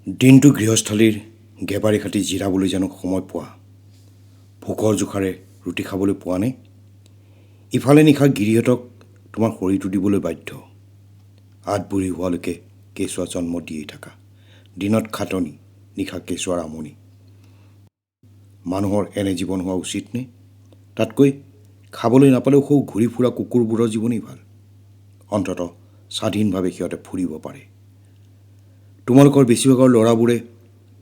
দিনটো গৃহস্থলীৰ গেবাৰী খাটি জিৰাবলৈ জানো সময় পোৱা? ভোকৰ জোখাৰে ৰুটি খাবলৈ পোৱা নে? ইফালে নিশা গিৰিহঁতক তোমাৰ শৰীৰটো দিবলৈ বাধ্য। আঠ বুঢ়ী হোৱালৈকে কেঁচুৱা জন্ম দিয়েই থাকা। দিনত খাটনি, নিশা কেঁচুৱাৰ আমনি। মানুহৰ এনে জীৱন হোৱা উচিত নে? তাতকৈ খাবলৈ নাপালেও সৌ ঘূৰি ফুৰা কুকুৰবোৰৰ জীৱনেই ভাল। অন্ততঃ স্বাধীনভাৱে সিহঁতে ফুৰিব পাৰে। তোমালোকৰ বেছিভাগৰ ল'ৰাবোৰে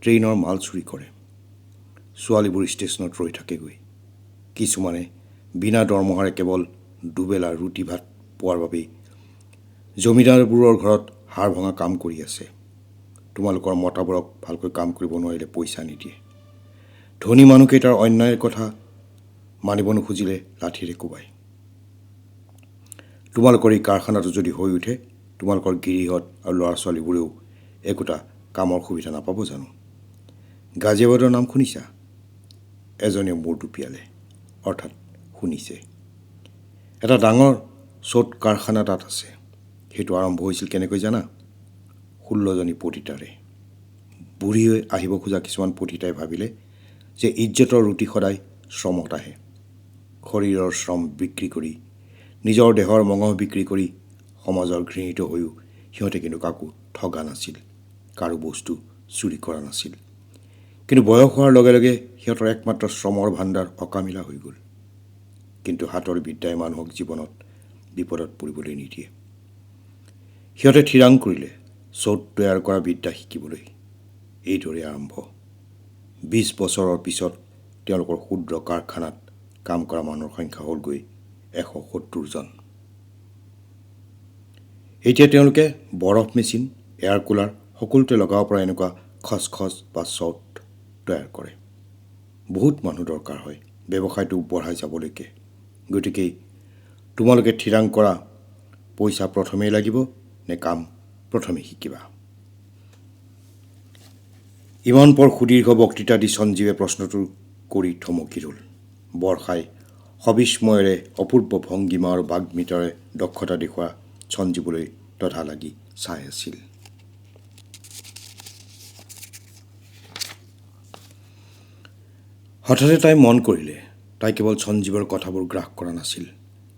ট্ৰেইনৰ মাল চুৰি কৰে। ছোৱালীবোৰ ষ্টেচনত ৰৈ থাকেগৈ। কিছুমানে বিনা দৰমহাৰে কেৱল দুবেলা ৰুটি ভাত পোৱাৰ বাবেই জমিদাৰবোৰৰ ঘৰত হাড় ভঙা কাম কৰি আছে। তোমালোকৰ মতাবোৰক ভালকৈ কাম কৰিব নোৱাৰিলে পইচা নিদিয়ে। ধনী মানুহকেইটাৰ অন্যায়ৰ কথা মানিব নোখুজিলে লাঠিৰে কোবায়। তোমালোকৰ এই কাৰখানাটো যদি হৈ উঠে, তোমালোকৰ গিৰিহঁত আৰু ল'ৰা ছোৱালীবোৰেও একোটা কামৰ সুবিধা নাপাব জানো? গাজিয়াবাদৰ নাম শুনিছা? এজনীয়ে মূৰ টুপিয়ালে, অৰ্থাৎ শুনিছে। এটা ডাঙৰ চ'ট কাৰখানা তাত আছে। সেইটো আৰম্ভ হৈছিল কেনেকৈ জানা? 16জনী পতিতাৰে। বুঢ়ী হৈ আহিব খোজা কিছুমান পতিতাই ভাবিলে যে ইজ্জতৰ ৰুটি সদায় শ্ৰমত আহে। শৰীৰৰ শ্ৰম বিক্ৰী কৰি, নিজৰ দেহৰ মঙহ বিক্ৰী কৰি সমাজৰ ঘৃণিত হৈও সিহঁতে কিন্তু কাকো ঠগা নাছিল, কাৰো বস্তু চুৰি কৰা নাছিল। কিন্তু বয়স হোৱাৰ লগে লগে সিহঁতৰ একমাত্ৰ শ্ৰমৰ ভাণ্ডাৰ অকামিলা হৈ গ'ল। কিন্তু হাতৰ বিদ্যাই মানুহক জীৱনত বিপদত পৰিবলৈ নিদিয়ে। সিহঁতে থিৰাং কৰিলে চ'ট তৈয়াৰ কৰা বিদ্যা শিকিবলৈ। এইদৰে আৰম্ভ। 20 বছৰৰ পিছত তেওঁলোকৰ ক্ষুদ্ৰ কাৰখানাত কাম কৰা মানুহৰ সংখ্যা হ'লগৈ 170জন। এতিয়া তেওঁলোকে বৰফ মেচিন, এয়াৰ কুলাৰ সকলোতে লগাব পৰা এনেকুৱা খচখচ বা চ'ট তৈয়াৰ কৰে। বহুত মানুহ দৰকাৰ হয় ব্যৱসায়টো বঢ়াই যাবলৈকে। গতিকে তোমালোকে থিৰাং কৰা, পইচা প্ৰথমেই লাগিব নে কাম প্ৰথমেই শিকিবা? ইমান পৰ সুদীৰ্ঘ বক্তৃতা দি সঞ্জীৱে প্ৰশ্নটো কৰি থমকি ৰ'ল। বৰ্ষাই সবিস্ময়েৰে অপূৰ্ব ভংগীমা আৰু বাগ্মিতাৰে দক্ষতা দেখুওৱা সঞ্জীৱলৈ তধা লাগি চাই আছিল। হঠাতে তাই মন কৰিলে, তাই কেৱল সঞ্জীৱৰ কথাবোৰ গ্ৰাস কৰা নাছিল।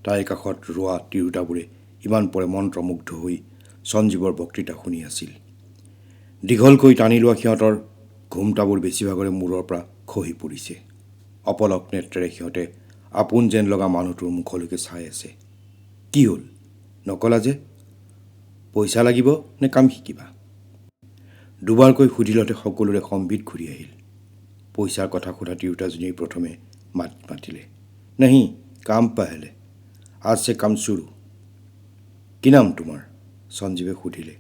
তাইৰ কাষত ৰোৱা তিৰোতাবোৰে ইমান পৰে মন্ত্ৰমুগ্ধ হৈ সঞ্জীৱৰ বক্তৃতা শুনি আছিল। দীঘলকৈ টানি লোৱা সিহঁতৰ ঘোমটাবোৰ বেছিভাগৰে মূৰৰ পৰা খহি পৰিছে। অপলক নেত্ৰেৰে সিহঁতে আপোন যেন লগা মানুহটোৰ মুখলৈকে চাই আছে। কি হ'ল? নকলা যে? পইচা লাগিব নে কাম শিকিবা? দুবাৰকৈ সুধিলতে সকলোৰে সম্বিত ঘূৰি আহিল। পইচাৰ কথা সোধা তিৰোতাজনীয়ে প্ৰথমে মাত মাতিলে, নাহি কাম পাহেলে, আজ সে কাম শুৰু। কি নাম তোমাৰ? সঞ্জীৱে সুধিলে।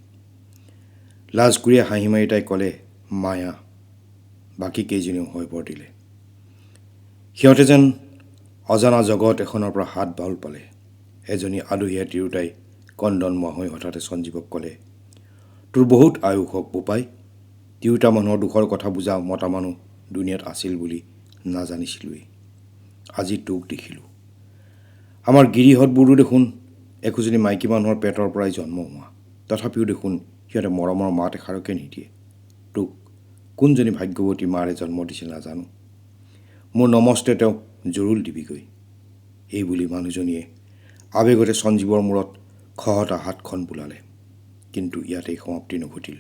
লাজকুৰীয়া হাঁহি মাৰি তাই ক'লে, মায়া। বাকী কেইজনীও হৈ বৰ দিলে। সিহঁতে যেন অজানা জগত এখনৰ পৰা হাত বাউল পালে। এজনী আলহীয়া তিৰোতাই কন্দনমোৱা হৈ হঠাতে সঞ্জীৱক ক'লে, তোৰ বহুত আয়ুস হওক বোপাই। তিৰোতা মানুহৰ দুখৰ কথা বুজা মতা মানুহ দুনিয়াত আছিল বুলি নাজানিছিলোৱেই। আজি তোক দেখিলোঁ। আমাৰ গিৰিহঁতবোৰো দেখোন একোজনী মাইকী মানুহৰ পেটৰ পৰাই জন্ম হোৱা। তথাপিও দেখোন সিহঁতে মৰমৰ মাত এষাৰকে নিদিয়ে। তোক কোনজনী ভাগ্যৱতী মাৰে জন্ম দিছে নাজানো। মোৰ নমস্তে তেওঁক জৰুল দিবিগৈ। এই বুলি মানুহজনীয়ে আৱেগতে সঞ্জীৱৰ মূৰত খহটা হাতখন বুলালে। কিন্তু ইয়াতেই সমাপ্তি নঘটিল।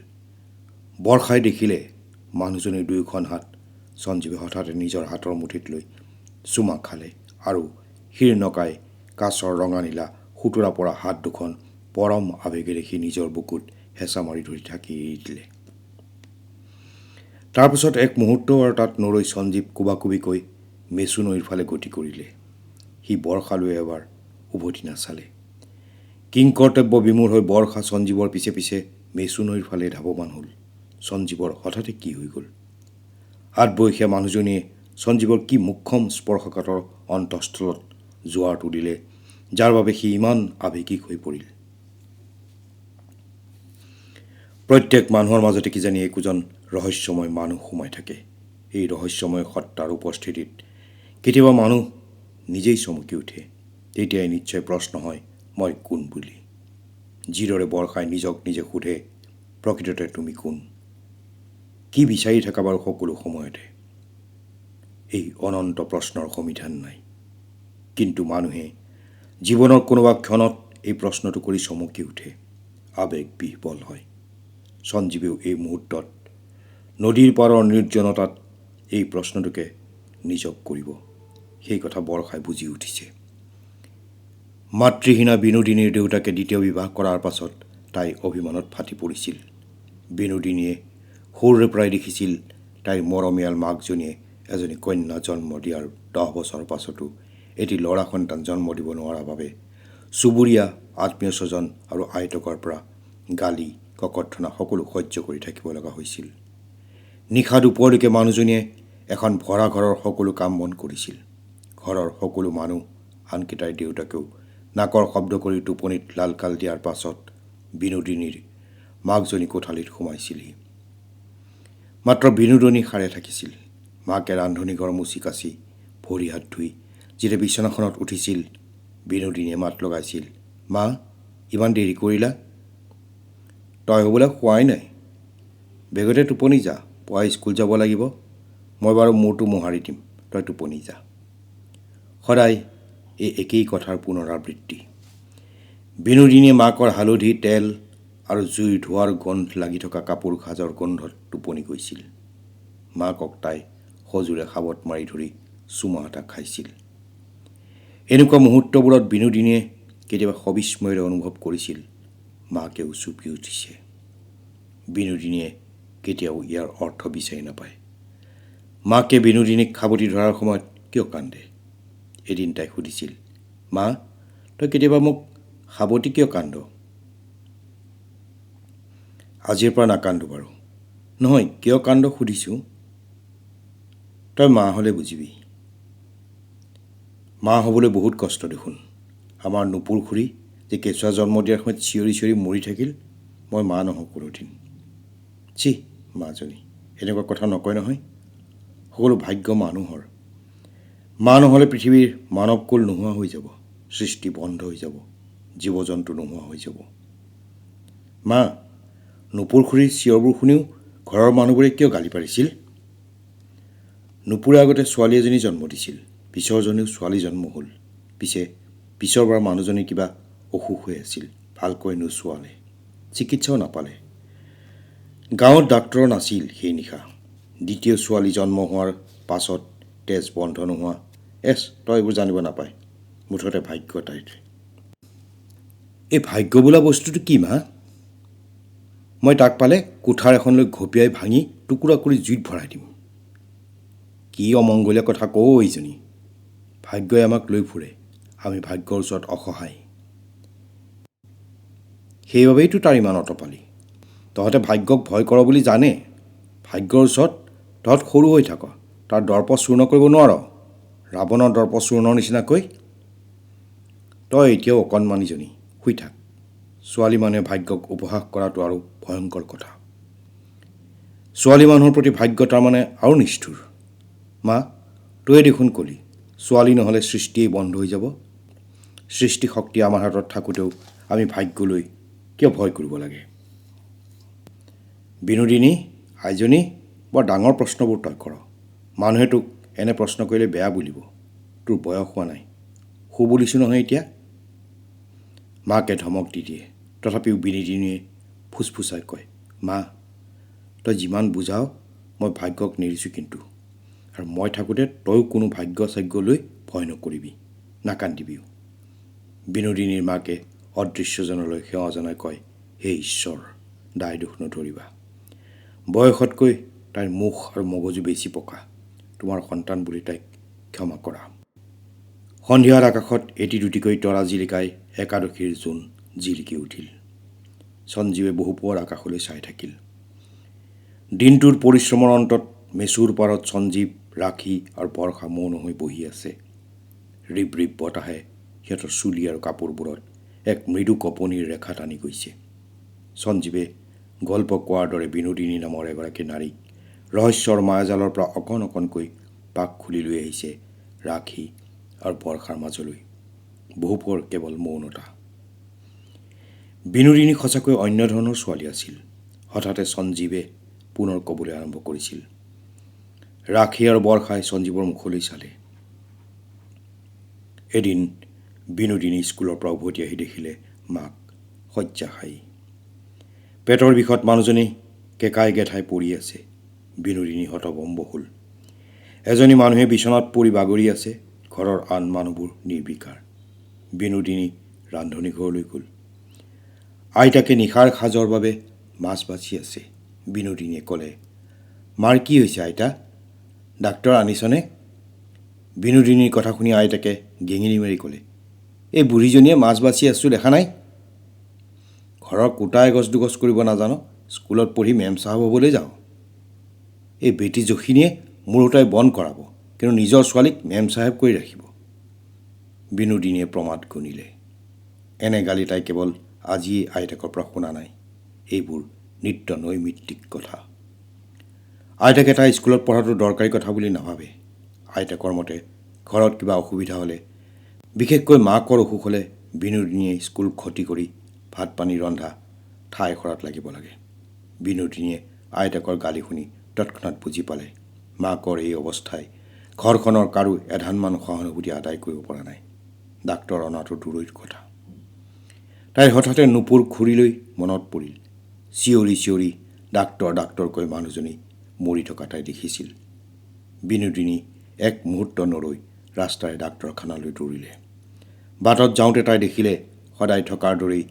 বৰ্ষাই দেখিলে মানুহজনীৰ দুয়োখন হাত সঞ্জীৱে হঠাতে নিজৰ হাতৰ মুঠিত লৈ চুমা খালে আৰু শীৰ্ণকায় কাছৰ ৰঙা নীলা সুতুৰা পৰা হাত দুখন পৰম আৱেগেৰে সি নিজৰ বুকুত হেঁচা মাৰি ধৰি থাকি এৰি দিলে। তাৰপিছত এক মুহূৰ্তও আৰু তাত নৰৈ সঞ্জীৱ কোবাকুবিকৈ মেচু নৈৰ ফালে গতি কৰিলে। সি বৰ্ষালৈ এবাৰ উভতি নাচালে। কিংকৰ্তব্য বিমূঢ় হৈ বৰ্ষা সঞ্জীৱৰ পিছে পিছে মেচু নৈৰ ফালে ধাৱমান হ'ল। সঞ্জীৱৰ হঠাতে কি হৈ গ'ল? আঠবয়সীয়া মানুহজনীয়ে সঞ্জীৱৰ কি মোক্ষম স্পৰ্শকাতৰ অন্তঃস্থলত জোৱাৰ তুলিলে, যাৰ বাবে সি ইমান আৱেগিক হৈ পৰিল। প্ৰত্যেক মানুহৰ মাজতে কিজানি একোজন ৰহস্যময় মানুহ সোমাই থাকে। এই ৰহস্যময় সত্তাৰ উপস্থিতিত কেতিয়াবা মানুহ নিজেই চমকি উঠে। তেতিয়াই নিশ্চয় প্ৰশ্ন হয়, মই কোন বুলি। যিদৰে বৰ্ষাই নিজক নিজে সোধে, প্ৰকৃততে তুমি কোন? কি বিচাৰি থকা বাৰু সকলো সময়তে? এই অনন্ত প্ৰশ্নৰ সমিধান নাই। কিন্তু মানুহে জীৱনৰ কোনোবা ক্ষণত এই প্ৰশ্নটো কৰি চমকি উঠে, আৱেগ বিহ্বল হয়। সঞ্জীৱেও এই মুহূৰ্তত নদীৰ পাৰৰ নিৰ্জনতাত এই প্ৰশ্নটোকে নিজক কৰিব, সেই কথা বৰষাই বুজি উঠিছে। মাতৃহীনা বিনোদিনীৰ দেউতাকে দ্বিতীয় বিবাহ কৰাৰ পাছত তাই অভিমানত ফাটি পৰিছিল। বিনোদিনীয়ে সৰুৰে পৰাই দেখিছিল তাইৰ মৰমীয়াল মাকজনীয়ে এজনী কন্যা জন্ম দিয়াৰ 10 বছৰ পাছতো এটি ল'ৰা সন্তান জন্ম দিব নোৱাৰাৰ বাবে চুবুৰীয়া, আত্মীয় স্বজন আৰু আইতকৰ পৰা গালি, ককৰ্থনা সকলো সহ্য কৰি থাকিব লগা হৈছিল। নিশা দুপৰলৈকে মানুহজনীয়ে এখন ভৰা ঘৰৰ সকলো কাম বন কৰিছিল। ঘৰৰ সকলো মানুহ, আনকি তাইৰ দেউতাকেও নাকৰ শব্দ কৰি টোপনিত লালকাল দিয়াৰ পাছত বিনোদিনীৰ মাকজনী কোঠালিত সোমাইছিলহি। মাত্ৰ বিনোদিনী সাৰে থাকিছিল। মাকে ৰান্ধনীঘৰ মুচি কাচি ভৰি হাত ধুই যেতিয়া বিচনাখনত উঠিছিল, বিনোদিনীয়ে মাত লগাইছিল, মা, ইমান দেৰি কৰিলা? তই হ'বলৈ খোৱাই নাই। বেগতে টোপনি যা, পুৱা স্কুল যাব লাগিব। মই বাৰু মূৰটো মোহাৰি দিম, তই টোপনি যা। সদায় এই একেই কথাৰ পুনৰাবৃত্তি। বিনোদিনীয়ে মাকৰ হালধি, তেল আৰু জুইৰ ধোঁৱাৰ গোন্ধ লাগি থকা কাপোৰ সাজৰ গোন্ধত টোপনি গৈছিল। মাকক তাই সজোৰে সাবত মাৰি ধৰি চুমা এটা খাইছিল। এনেকুৱা মুহূৰ্তবোৰত বিনোদিনীয়ে কেতিয়াবা সবিস্ময়েৰে অনুভৱ কৰিছিল মাকেও চুপি উঠিছে। বিনোদিনীয়ে কেতিয়াও ইয়াৰ অৰ্থ বিচাৰি নাপায়। মাকে বিনোদিনীক সাবতি ধৰাৰ সময়ত কিয় কান্দে? এদিন তাই সুধিছিল, মা, তই কেতিয়াবা মোক সাবতি কিয় কান্দ? আজিৰ পৰা নাকান্দো বাৰু। নহয়, কিয় কান্দ সুধিছোঁ। তই মা হ'লে বুজিবি। মা হ'বলৈ বহুত কষ্ট দেখোন। আমাৰ নুপুৰ খুৰী যে কেঁচুৱা জন্ম দিয়াৰ সময়ত চিঞৰি চিঞৰি মৰি থাকিল, মই মা নহওঁ কোনোদিন। চি, মাজনী, এনেকুৱা কথা নকয় নহয়। সকলো ভাগ্য মানুহৰ। মা নহ'লে পৃথিৱীৰ মানৱকুল নোহোৱা হৈ যাব, সৃষ্টি বন্ধ হৈ যাব, জীৱ জন্তু নোহোৱা হৈ যাব। মা, নুপুৰ খুৰীৰ চিঞৰবোৰ শুনিও ঘৰৰ মানুহবোৰে কিয় গালি পাৰিছিল? নুপুৰে আগতে ছোৱালী এজনী জন্ম দিছিল, পিছৰজনীও ছোৱালী জন্ম হ'ল। পিছে পিছৰবাৰ মানুহজনী কিবা অসুখ হৈ আছিল, ভালকৈ নোচোৱালে, চিকিৎসাও নাপালে। গাঁৱত ডাক্তৰ নাছিল সেই নিশা। দ্বিতীয় ছোৱালী জন্ম হোৱাৰ পাছত তেজ বন্ধ নোহোৱা, তই এইবোৰ জানিব নাপায়। মুঠতে ভাগ্য তাইৰ। এই ভাগ্য বোলা বস্তুটো কি মা? মই তাক পালে কোঠাৰ এখনলৈ ঘপিয়াই ভাঙি টুকুৰা কৰি জুইত ভৰাই দিম। কি অমংগলীয়া কথা কওঁ এইজনী। ভাগ্যই আমাক লৈ ফুৰে, আমি ভাগ্যৰ ওচৰত অসহায়। সেইবাবেইতো তাৰ ইমান অতপালি। তহঁতে ভাগ্যক ভয় কৰ বুলি জানে। ভাগ্যৰ ওচৰত তহঁত সৰু হৈ থাক, তাৰ দৰ্প চূৰ্ণ কৰিব নোৱাৰ। ৰাৱণৰ দৰ্প চূৰ্ণৰ নিচিনাকৈ। তই এতিয়াও অকণমানিজনী, শুই থাক। ছোৱালী মানুহে ভাগ্যক উপহাস কৰাটো আৰু ভয়ংকৰ কথা। ছোৱালী মানুহৰ প্ৰতি ভাগ্য তাৰমানে আৰু নিষ্ঠুৰ। মা, তয়ে দেখোন কলি, ছোৱালী নহ'লে সৃষ্টিয়েই বন্ধ হৈ যাব। সৃষ্টি শক্তি আমাৰ হাতত থাকোঁতেও আমি ভাগ্যলৈ কিয় ভয় কৰিব লাগে? বিনোদিনী, আইজনী, বৰ ডাঙৰ প্ৰশ্নবোৰ তই কৰ। মানুহে তোক এনে প্ৰশ্ন কৰিলে বেয়া বুলিব। তোৰ বয়স হোৱা নাই, শু বুলিছোঁ নহয় এতিয়া। মাকে ধমক দি দিয়ে। তথাপিও বিনোদিনীয়ে ফুচফুচাই কয়, মা, তই যিমান বুজাও মই ভাগ্যক নেৰিছোঁ কিন্তু। আৰু মই থাকোঁতে তইও কোনো ভাগ্য চাগ্য লৈ ভয় নকৰিবি, নাকান্দিবিও। বিনোদিনীৰ মাকে অদৃশ্যজনলৈ সেৱা জনাই কয়, হে ঈশ্বৰ, দায় দোষ নধৰিবা। বয়সতকৈ তাইৰ মুখ আৰু মগজু বেছি পকা। তোমাৰ সন্তান বুলি তাইক ক্ষমা কৰা। সন্ধিয়াৰ আকাশত এটি দুটিকৈ তৰা জিলিকাই একাদশীৰ জোন জিলিকি উঠিল। সঞ্জীৱে বহুপৰ আকাশলৈ চাই থাকিল। দিনটোৰ পৰিশ্ৰমৰ অন্তত মেচুৰ পাৰত সঞ্জীৱ, ৰাখী আৰু বৰষা মৌন হৈ বহি আছে। ৰিব ৰিব বতাহে সিহঁতৰ চুলি আৰু কাপোৰবোৰত এক মৃদু কঁপনিৰ ৰেখা টানি গৈছে। সঞ্জীৱে গল্প কোৱাৰ দৰে বিনোদিনী নামৰ এগৰাকী নাৰীক ৰহস্যৰ মায়াজালৰ পৰা অকণ অকণকৈ পাক খুলি লৈ আহিছে ৰাখী আৰু বৰষাৰ মাজলৈ। বহুপৰ কেৱল মৌনতা। বিনোদিনী সঁচাকৈ অন্য ধৰণৰ ছোৱালী আছিল। হঠাতে সঞ্জীৱে পুনৰ ক'বলৈ আৰম্ভ কৰিছিল। ৰাখী আৰু বৰ্ষাই সঞ্জীৱৰ মুখলৈ চালে। এদিন বিনোদিনী স্কুলৰ পৰা উভতি আহি দেখিলে মাক শয্যাশায়ী। পেটৰ বিষত মানুহজনী কেঁকাই গেঠাই পৰি আছে। বিনোদিনী হতভম্ব হ'ল। এজনী মানুহে বিচনাত পৰি বাগৰি আছে। ঘৰৰ আন মানুহবোৰ নিৰ্বিকাৰ। বিনোদিনী ৰান্ধনী ঘৰলৈ গ'ল। আইতাকে নিশাৰ সাজৰ বাবে মাছ বাছি আছে। বিনোদিনীয়ে ক'লে, মাৰ কি হৈছে আইতা? ডাক্তৰ আনিছনে? বিনোদিনীৰ কথা শুনি আইতাকে গেঙেৰি মাৰি ক'লে, এই বুঢ়ীজনীয়ে মাছ বাছি আছোঁ দেখা নাই? ঘৰৰ কোটা এগছ দুগছ কৰিব নাজান, স্কুলত পঢ়ি মেম চাহাব হ'বলৈ যাওঁ। এই বেটি জখিনীয়ে মোৰ হতাই বন্ধ কৰাব, কিন্তু নিজৰ ছোৱালীক মেম চাহেব কৰি ৰাখিব। বিনোদিনীয়ে প্ৰমাদ গণিলে। এনে গালি তাই কেৱল আজিয়েই আইতাকৰ পৰা শুনা নাই। এইবোৰ নিত্য নৈমিত্তিক কথা। আইতাকে তাই স্কুলত পঢ়াটো দৰকাৰী কথা বুলি নাভাবে। আইতাকৰ মতে ঘৰত কিবা অসুবিধা হ'লে, বিশেষকৈ মাকৰ অসুখ হ'লে বিনোদিনীয়ে স্কুল ক্ষতি কৰি ভাত পানী ৰন্ধা ঠাই সৰাত লাগিব লাগে। বিনোদিনীয়ে আইতাকৰ গালি শুনি তৎক্ষণাৎ বুজি পালে মাকৰ এই অৱস্থাই ঘৰখনৰ কাৰো এধানমান সহানুভূতি আদায় কৰিব পৰা নাই। ডাক্তৰ অনাটো দূৰৈৰ কথা। তাইৰ হঠাতে নুপুৰ খুৰীলৈ মনত পৰিল। চিঞৰি চিঞৰি ডাক্তৰ ডাক্তৰ কৈ মানুহজনী মৰি থকা তাই দেখিছিল। বিনোদিনী এক মুহূৰ্ত নৰৈ ৰাস্তাৰে ডাক্তৰখানালৈ দৌৰিলে। বাটত যাওঁতে তাই দেখিলে সদায় থকাৰ দৰেই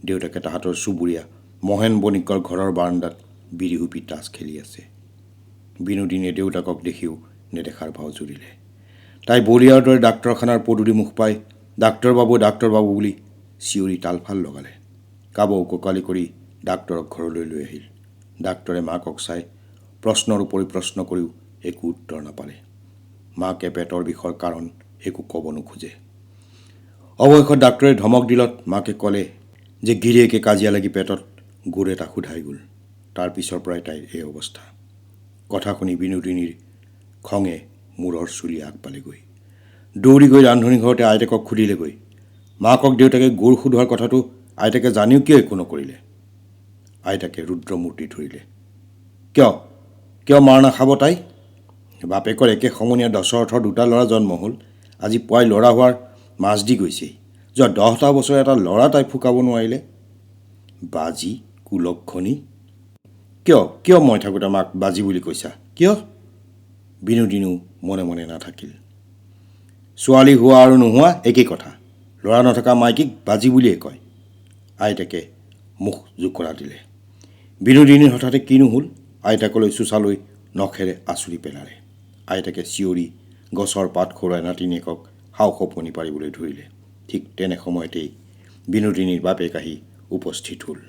দেউতাকে তাহাঁতৰ চুবুৰীয়া মহেন বণিকৰ ঘৰৰ বাৰান্দাত বিৰি হুপি তাচ খেলি আছে। বিনোদিনীয়ে দেউতাকক দেখিও নেদেখাৰ ভাও জুৰিলে। তাই বলিয়াৰ দৰে ডাক্তৰখানাৰ পদূলি মুখ পাই ডাক্তৰ বাবু বুলি চিঞৰি তালফাল লগালে। কাবৌ কোকালি কৰি ডাক্তৰক ঘৰলৈ লৈ আহিল। ডাক্তৰে মাকক চাই প্ৰশ্নৰ উপৰি প্ৰশ্ন কৰিও একো উত্তৰ নাপালে। মাকে পেটৰ বিষৰ কাৰণ একো ক'ব নোখোজে। অৱশেষত ডাক্তৰে ধমক দিলত মাকে ক'লে যে গিৰিয়েকে কাজিয়া লাগি পেটত গোৰ এটা শোধাই গ'ল। তাৰ পিছৰ পৰাই তাইৰ এই অৱস্থা। কথা শুনি বিনোদিনীৰ খঙে মূৰৰ চুলি আগপালেগৈ। দৌৰি গৈ ৰান্ধনী ঘৰতে আইতাকক সুধিলেগৈ। মাকক দেউতাকে গোৰ শোধোৱাৰ কথাটো আইতাকে জানিও কিয় একো নকৰিলে? আইতাকে ৰুদ্ৰমূৰ্তি ধৰিলে। কিয় মাৰ নাখাব তাই? বাপেকৰ একে সমনীয়া দশৰথৰ দুটা ল'ৰা জন্ম হ'ল। আজি পুৱাই ল'ৰা হোৱাৰ মাজ দি গৈছেই। যোৱা 10টা বছৰ এটা ল'ৰা তাই ফুকাব নোৱাৰিলে। বাজি কুলক্ষণী। কিয় মই থাকোঁতে মাক বাজি বুলি কৈছা? কিয়? বিনোদিনীও মনে মনে নাথাকিল। ছোৱালী হোৱা আৰু নোহোৱা একেই কথা। ল'ৰা নথকা মাইকীক বাজি বুলিয়ে কয়। আইতাকে মুখ জোকৰা দিলে। বিনোদিনীৰ হঠাতে কিনো হ'ল? আইতাকলৈ চোচালৈ নখেৰে আঁচুৰি পেলালে। আইতাকে চিঞৰি গছৰ পাত খৰুৱাই নাতিনীয়েকক হাও সপনি পাৰিবলৈ ধৰিলে। ঠিক তেনে সময়তেই বিনোদিনীৰ বাপেক আহি উপস্থিত হ'ল।